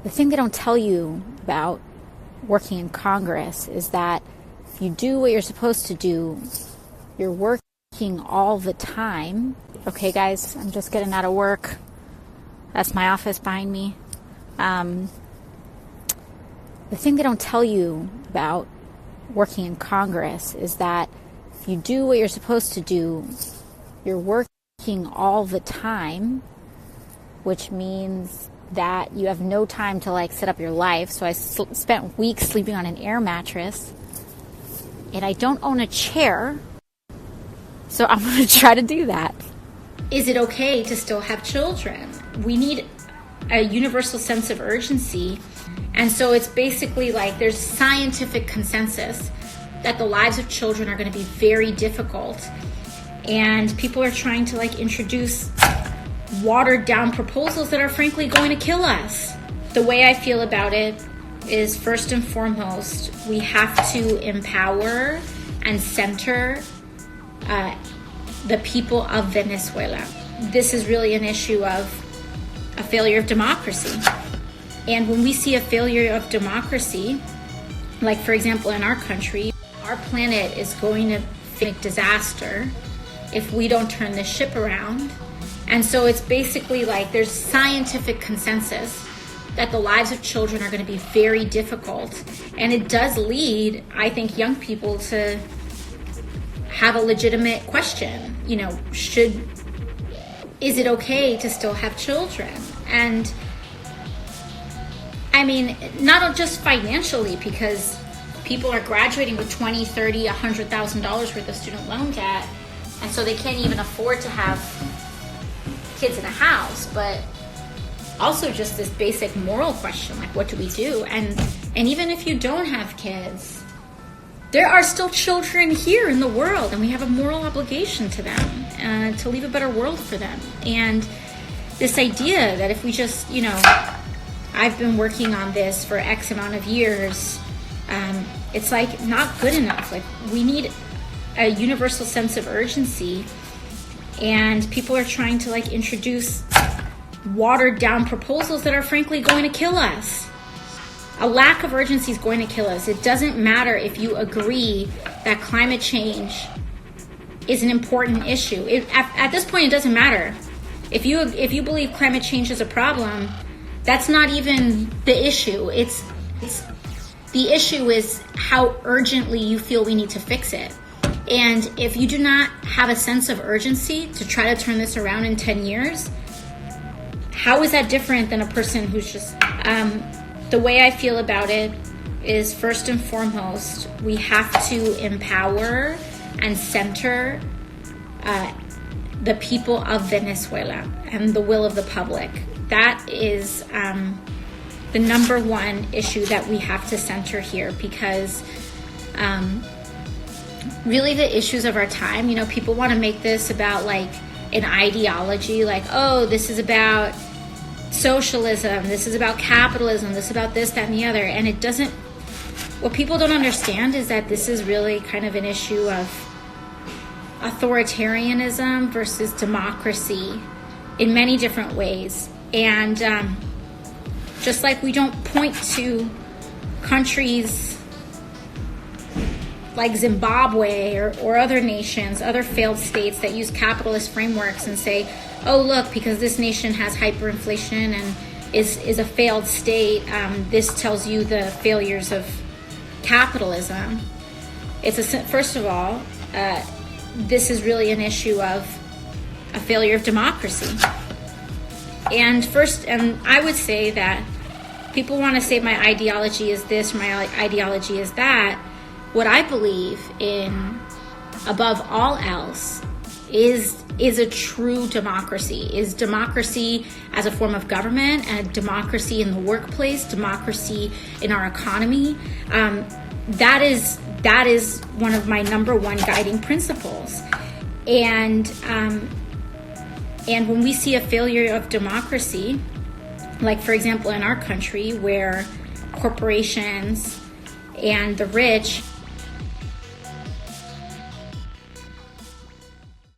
The thing they don't tell you about working in Congress is that if you do what you're supposed to do, you're working all the time. Okay, guys, I'm just getting out of work. That's my office behind me. The thing they don't tell you about working in Congress is that if you do what you're supposed to do, you're working all the time, which means that you have no time to set up your life. So I spent weeks sleeping on an air mattress, and I don't own a chair, so I'm going to try to do that. Is it okay to still have children? We need a universal sense of urgency, and so it's basically there's scientific consensus that the lives of children are going to be very difficult, and people are trying to introduce watered down proposals that are frankly going to kill us. The way I feel about it is, first and foremost, we have to empower and center the people of Venezuela. This is really an issue of a failure of democracy. And when we see a failure of democracy, like for example in our country, our planet is going to face disaster if we don't turn this ship around. And so it's basically there's scientific consensus that the lives of children are going to be very difficult. And it does lead, I think, young people to have a legitimate question. Is it okay to still have children? And I mean, not just financially, because people are graduating with $20, $30, $100,000 worth of student loan debt, and so they can't even afford to have kids in a house, but also just this basic moral question, what do we do? And even if you don't have kids, there are still children here in the world, and we have a moral obligation to them, to leave a better world for them. And this idea that if we just, I've been working on this for X amount of years, it's not good enough. We need a universal sense of urgency, and people are trying to introduce watered down proposals that are frankly going to kill us. A lack of urgency is going to kill us. It doesn't matter if you agree that climate change is an important issue. At this point, it doesn't matter. If you believe climate change is a problem, that's not even the issue. It's the issue is how urgently you feel we need to fix it. And if you do not have a sense of urgency to try to turn this around in 10 years, how is that different than a person who's just... The way I feel about it is, first and foremost, we have to empower and center the people of Venezuela and the will of the public. That is the number one issue that we have to center here, because really the issues of our time, people want to make this about an ideology, this is about socialism, this is about capitalism, this is about this, that, and the other. And it doesn't, what people don't understand is that this is really kind of an issue of authoritarianism versus democracy in many different ways. And just like we don't point to countries like Zimbabwe or other nations, other failed states that use capitalist frameworks and say, oh, look, because this nation has hyperinflation and is a failed state, this tells you the failures of capitalism. First of all, this is really an issue of a failure of democracy. And I would say that people want to say my ideology is this or my ideology is that. What I believe in, above all else, is a true democracy, is democracy as a form of government, and democracy in the workplace, democracy in our economy. That is one of my number one guiding principles. And when we see a failure of democracy, like for example in our country, where corporations and the rich